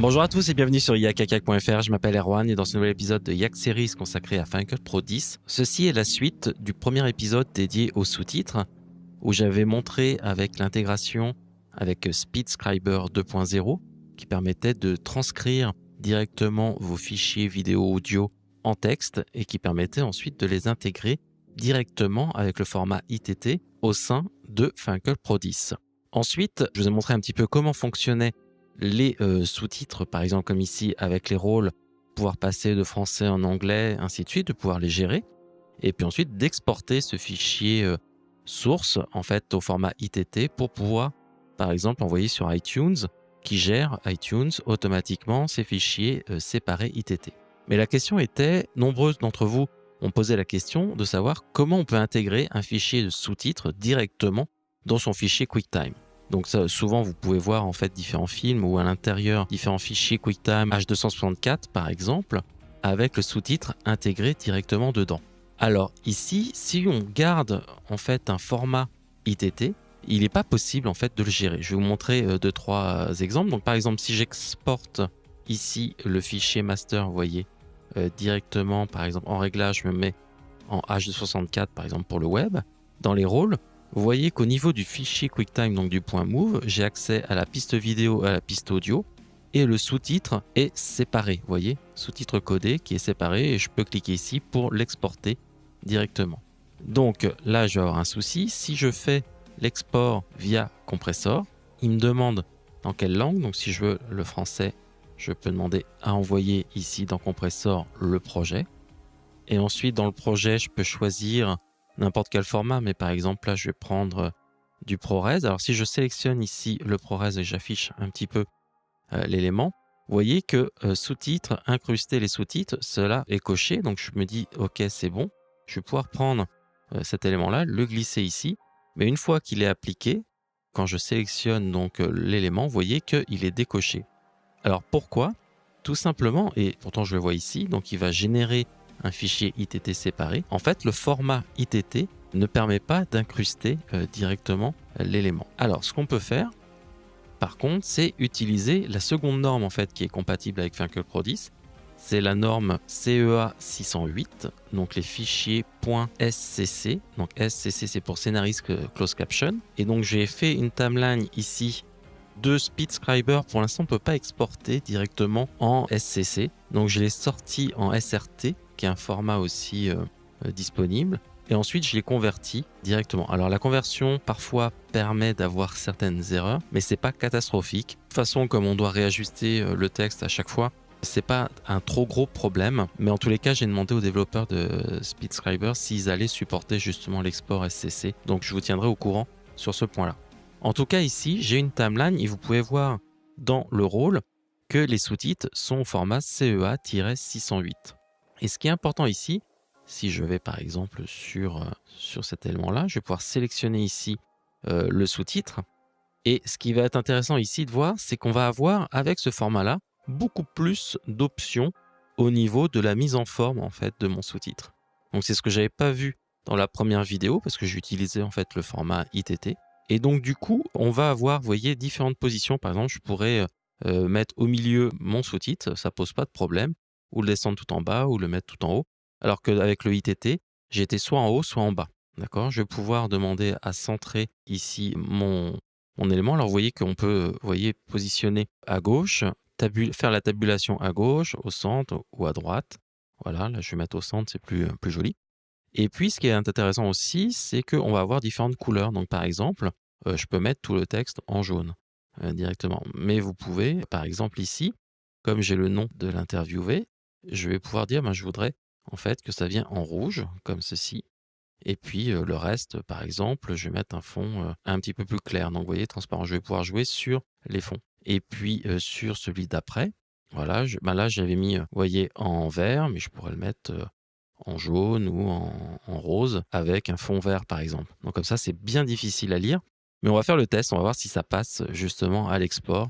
Bonjour à tous et bienvenue sur yakakak.fr, je m'appelle Erwan et dans ce nouvel épisode de Yak Series consacré à Final Cut Pro 10, ceci est la suite du premier épisode dédié aux sous-titres où j'avais montré avec l'intégration avec SpeedScriber 2.0 qui permettait de transcrire directement vos fichiers vidéo audio en texte et qui permettait ensuite de les intégrer directement avec le format ITT au sein de Final Cut Pro 10. Ensuite, je vous ai montré un petit peu comment fonctionnaient les sous-titres, par exemple comme ici avec les rôles, pouvoir passer de français en anglais, ainsi de suite, de pouvoir les gérer. Et puis ensuite d'exporter ce fichier source en fait au format ITT pour pouvoir, par exemple, envoyer sur iTunes qui gère iTunes automatiquement ces fichiers séparés ITT. Mais la question était, nombreux d'entre vous ont posé la question de savoir comment on peut intégrer un fichier de sous-titres directement dans son fichier QuickTime. Donc ça, souvent, vous pouvez voir en fait différents films ou à l'intérieur différents fichiers QuickTime H264 par exemple, avec le sous-titre intégré directement dedans. Alors ici, si on garde en fait un format ITT, il n'est pas possible en fait de le gérer. Je vais vous montrer 2-3 exemples. Donc par exemple, si j'exporte ici le fichier master, vous voyez, directement par exemple en réglage, je me mets en H264 par exemple pour le web, dans les rôles, vous voyez qu'au niveau du fichier QuickTime, donc du point move, j'ai accès à la piste vidéo, à la piste audio, et le sous-titre est séparé. Vous voyez, sous-titre codé qui est séparé, et je peux cliquer ici pour l'exporter directement. Donc là, je vais avoir un souci. Si je fais l'export via compressor, il me demande dans quelle langue. Donc si je veux le français, je peux demander à envoyer ici dans compressor le projet. Et ensuite, dans le projet, je peux choisir n'importe quel format, mais par exemple, là, je vais prendre du ProRes. Alors, si je sélectionne ici le ProRes et j'affiche un petit peu l'élément, vous voyez que sous-titres, incruster les sous-titres, cela est coché. Donc, je me dis, OK, c'est bon. Je vais pouvoir prendre cet élément-là, le glisser ici. Mais une fois qu'il est appliqué, quand je sélectionne donc l'élément, vous voyez qu'il est décoché. Alors, pourquoi? Tout simplement, et pourtant je le vois ici, donc il va générer un fichier ITT séparé. En fait, le format ITT ne permet pas d'incruster directement l'élément. Alors, ce qu'on peut faire, par contre, c'est utiliser la seconde norme en fait qui est compatible avec Final Cut Pro 10. C'est la norme CEA 608, donc les fichiers .scc. Donc SCC, c'est pour Scénarist Closed Caption. Et donc j'ai fait une timeline ici de SpeedScriber. Pour l'instant, on ne peut pas exporter directement en SCC. Donc je l'ai sorti en SRT, qui est un format aussi disponible. Et ensuite, je l'ai converti directement. Alors, la conversion, parfois, permet d'avoir certaines erreurs, mais c'est pas catastrophique. De toute façon, comme on doit réajuster le texte à chaque fois, c'est pas un trop gros problème. Mais en tous les cas, j'ai demandé aux développeurs de SpeedScriber s'ils allaient supporter justement l'export SCC. Donc, je vous tiendrai au courant sur ce point-là. En tout cas, ici, j'ai une timeline et vous pouvez voir dans le rôle que les sous-titres sont au format CEA-608. Et ce qui est important ici, si je vais par exemple sur cet élément-là, je vais pouvoir sélectionner ici le sous-titre. Et ce qui va être intéressant ici de voir, c'est qu'on va avoir avec ce format-là beaucoup plus d'options au niveau de la mise en forme en fait de mon sous-titre. Donc c'est ce que j'avais pas vu dans la première vidéo parce que j'utilisais en fait le format ITT. Et donc du coup, on va avoir, vous voyez, différentes positions. Par exemple, je pourrais mettre au milieu mon sous-titre, ça pose pas de problème, ou le descendre tout en bas, ou le mettre tout en haut. Alors qu'avec le ITT, j'étais soit en haut, soit en bas. D'accord? Je vais pouvoir demander à centrer ici mon élément. Alors vous voyez qu'on peut, vous voyez, positionner à gauche, faire la tabulation à gauche, au centre ou à droite. Voilà, là je vais mettre au centre, c'est plus joli. Et puis, ce qui est intéressant aussi, c'est qu'on va avoir différentes couleurs. Donc, par exemple, je peux mettre tout le texte en jaune directement. Mais vous pouvez, par exemple ici, comme j'ai le nom de l'interviewé, je vais pouvoir dire, je voudrais en fait que ça vienne en rouge, comme ceci. Et puis, le reste, par exemple, je vais mettre un fond un petit peu plus clair. Donc, vous voyez, transparent. Je vais pouvoir jouer sur les fonds. Et puis, sur celui d'après, voilà, là, j'avais mis, vous voyez, en vert, mais je pourrais le mettre en jaune ou en rose avec un fond vert par exemple. Donc comme ça, c'est bien difficile à lire, mais on va faire le test, on va voir si ça passe justement à l'export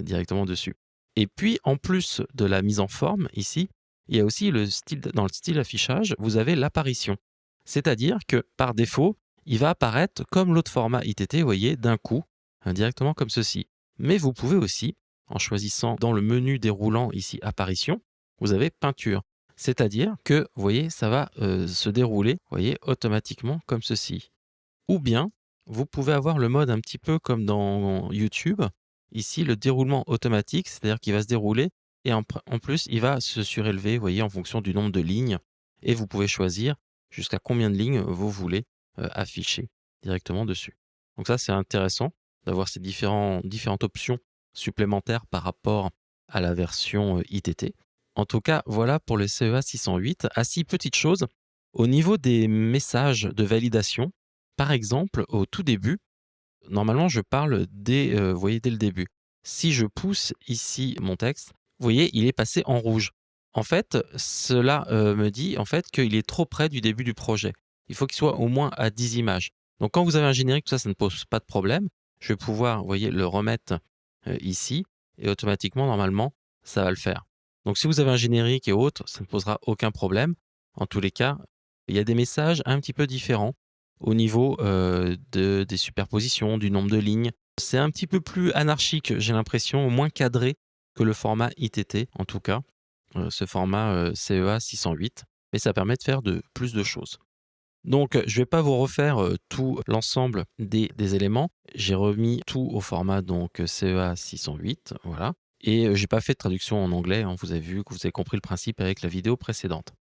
directement dessus. Et puis en plus de la mise en forme ici, il y a aussi le style, dans le style affichage, vous avez l'apparition. C'est-à-dire que par défaut, il va apparaître comme l'autre format ITT, vous voyez, d'un coup, directement comme ceci. Mais vous pouvez aussi en choisissant dans le menu déroulant ici apparition, vous avez peinture. C'est-à-dire que, vous voyez, ça va se dérouler, vous voyez, automatiquement comme ceci. Ou bien, vous pouvez avoir le mode un petit peu comme dans YouTube, ici le déroulement automatique, c'est-à-dire qu'il va se dérouler et en plus il va se surélever, vous voyez, en fonction du nombre de lignes et vous pouvez choisir jusqu'à combien de lignes vous voulez afficher directement dessus. Donc ça, c'est intéressant d'avoir ces différentes options supplémentaires par rapport à la version ITT. En tout cas, voilà pour le CEA 608. Ah si, petite chose, au niveau des messages de validation, par exemple, au tout début, normalement, je parle vous voyez, dès le début. Si je pousse ici mon texte, vous voyez, il est passé en rouge. En fait, cela me dit en fait qu'il est trop près du début du projet. Il faut qu'il soit au moins à 10 images. Donc, quand vous avez un générique, tout ça, ça ne pose pas de problème. Je vais pouvoir, vous voyez, le remettre ici et automatiquement, normalement, ça va le faire. Donc, si vous avez un générique et autres, ça ne posera aucun problème. En tous les cas, il y a des messages un petit peu différents au niveau des superpositions, du nombre de lignes. C'est un petit peu plus anarchique, j'ai l'impression, moins cadré que le format ITT, en tout cas, ce format CEA 608, mais ça permet de faire plus de choses. Donc, je ne vais pas vous refaire tout l'ensemble des éléments. J'ai remis tout au format donc CEA 608, voilà. Et j'ai pas fait de traduction en anglais, hein, vous avez vu que vous avez compris le principe avec la vidéo précédente.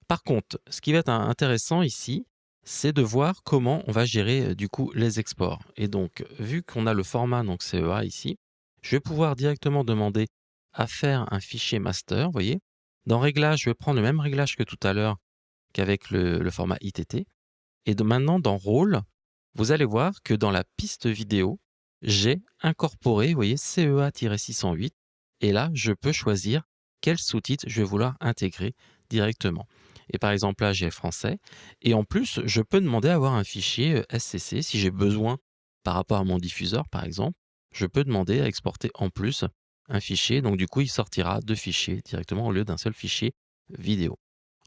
Par contre, ce qui va être intéressant ici, c'est de voir comment on va gérer du coup les exports. Et donc, vu qu'on a le format donc CEA ici, je vais pouvoir directement demander à faire un fichier master, vous voyez. Dans Réglages, je vais prendre le même réglage que tout à l'heure qu'avec le format ITT. Et maintenant, dans Rôle, vous allez voir que dans la piste vidéo, j'ai incorporé, vous voyez, CEA-608. Et là, je peux choisir quel sous-titre je vais vouloir intégrer directement. Et par exemple, là, j'ai français. Et en plus, je peux demander à avoir un fichier SCC si j'ai besoin par rapport à mon diffuseur, par exemple. Je peux demander à exporter en plus un fichier. Donc, du coup, il sortira deux fichiers directement au lieu d'un seul fichier vidéo.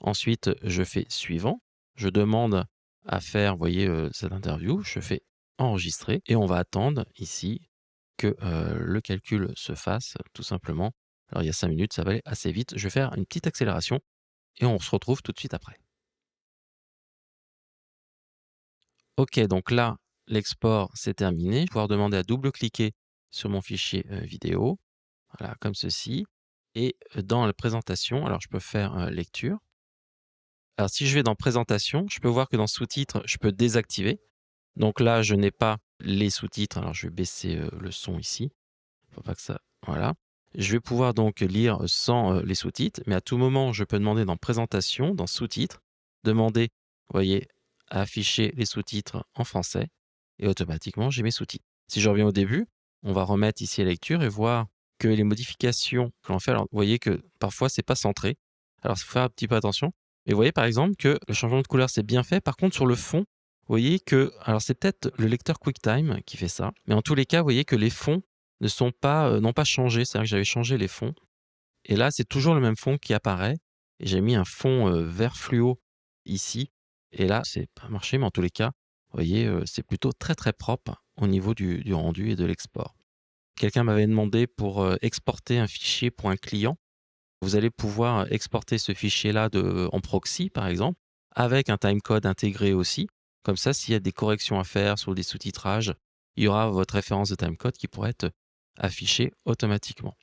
Ensuite, je fais suivant. Je demande à faire, vous voyez, cette interview. Je fais enregistrer et on va attendre ici que le calcul se fasse tout simplement. Alors, il y a 5 minutes, ça va aller assez vite. Je vais faire une petite accélération et on se retrouve tout de suite après. Ok, donc là, l'export, c'est terminé. Je vais pouvoir demander à double-cliquer sur mon fichier vidéo, voilà, comme ceci. Et dans la présentation, alors je peux faire lecture. Alors si je vais dans présentation, je peux voir que dans sous-titres, je peux désactiver. Donc là, je n'ai pas les sous-titres. Alors je vais baisser le son ici. Faut pas que ça... Voilà. Je vais pouvoir donc lire sans les sous-titres, mais à tout moment, je peux demander dans présentation, dans sous-titres, demander, vous voyez, à afficher les sous-titres en français et automatiquement, j'ai mes sous-titres. Si je reviens au début, on va remettre ici la lecture et voir que les modifications que l'on fait, alors vous voyez que parfois, c'est pas centré. Alors, il faut faire un petit peu attention. Et vous voyez par exemple que le changement de couleur, c'est bien fait. Par contre, sur le fond, vous voyez que, alors c'est peut-être le lecteur QuickTime qui fait ça, mais en tous les cas, vous voyez que les fonds n'ont pas changé. C'est-à-dire que j'avais changé les fonds. Et là, c'est toujours le même fond qui apparaît. Et j'ai mis un fond vert fluo ici. Et là, c'est pas marché, mais en tous les cas, vous voyez, c'est plutôt très très propre au niveau du rendu et de l'export. Quelqu'un m'avait demandé pour exporter un fichier pour un client. Vous allez pouvoir exporter ce fichier-là en proxy, par exemple, avec un timecode intégré aussi. Comme ça, s'il y a des corrections à faire sur des sous-titrages, il y aura votre référence de timecode qui pourrait être affichée automatiquement.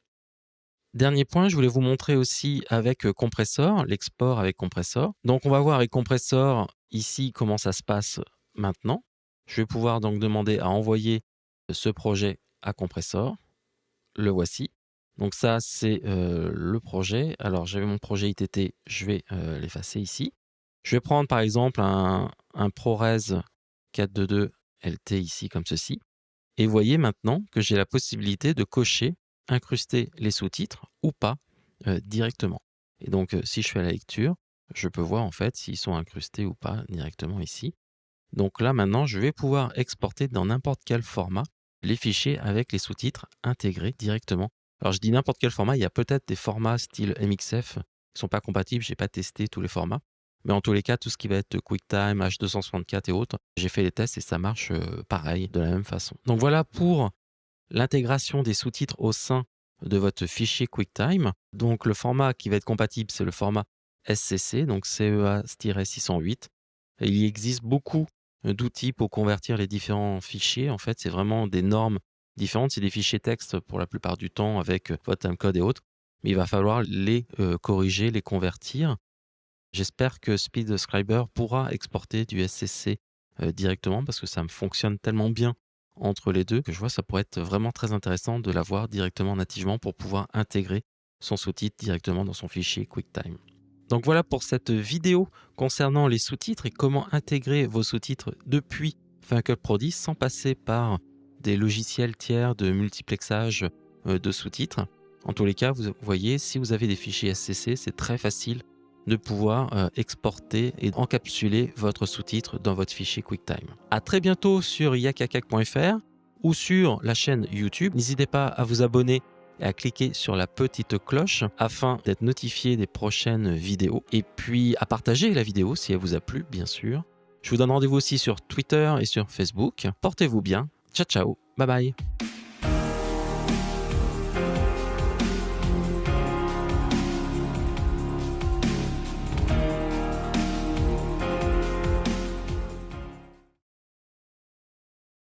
Dernier point, je voulais vous montrer aussi avec Compressor, l'export avec Compressor. Donc, on va voir avec Compressor ici comment ça se passe maintenant. Je vais pouvoir donc demander à envoyer ce projet à Compressor. Le voici. Donc ça, c'est le projet. Alors, j'avais mon projet ITT, je vais l'effacer ici. Je vais prendre par exemple un ProRes 422 LT ici comme ceci. Et vous voyez maintenant que j'ai la possibilité de cocher, incruster les sous-titres ou pas directement. Et donc, si je fais la lecture, je peux voir en fait s'ils sont incrustés ou pas directement ici. Donc là, maintenant, je vais pouvoir exporter dans n'importe quel format les fichiers avec les sous-titres intégrés directement. Alors, je dis n'importe quel format, il y a peut-être des formats style MXF qui ne sont pas compatibles, je n'ai pas testé tous les formats. Mais en tous les cas, tout ce qui va être QuickTime, H264 et autres, j'ai fait les tests et ça marche pareil, de la même façon. Donc voilà pour l'intégration des sous-titres au sein de votre fichier QuickTime. Donc le format qui va être compatible, c'est le format SCC, donc CEA-608. Et il existe beaucoup d'outils pour convertir les différents fichiers. En fait, c'est vraiment des normes différentes. C'est des fichiers texte pour la plupart du temps avec votre timecode et autres. Mais il va falloir les corriger, les convertir. J'espère que SpeedScriber pourra exporter du SCC directement parce que ça me fonctionne tellement bien entre les deux que je vois que ça pourrait être vraiment très intéressant de l'avoir directement nativement pour pouvoir intégrer son sous-titre directement dans son fichier QuickTime. Donc voilà pour cette vidéo concernant les sous-titres et comment intégrer vos sous-titres depuis Final Cut Pro 10 sans passer par des logiciels tiers de multiplexage de sous-titres. En tous les cas, vous voyez, si vous avez des fichiers SCC, c'est très facile de pouvoir exporter et encapsuler votre sous-titre dans votre fichier QuickTime. À très bientôt sur yakakak.fr ou sur la chaîne YouTube. N'hésitez pas à vous abonner et à cliquer sur la petite cloche afin d'être notifié des prochaines vidéos. Et puis à partager la vidéo si elle vous a plu, bien sûr. Je vous donne rendez-vous aussi sur Twitter et sur Facebook. Portez-vous bien. Ciao, ciao. Bye bye.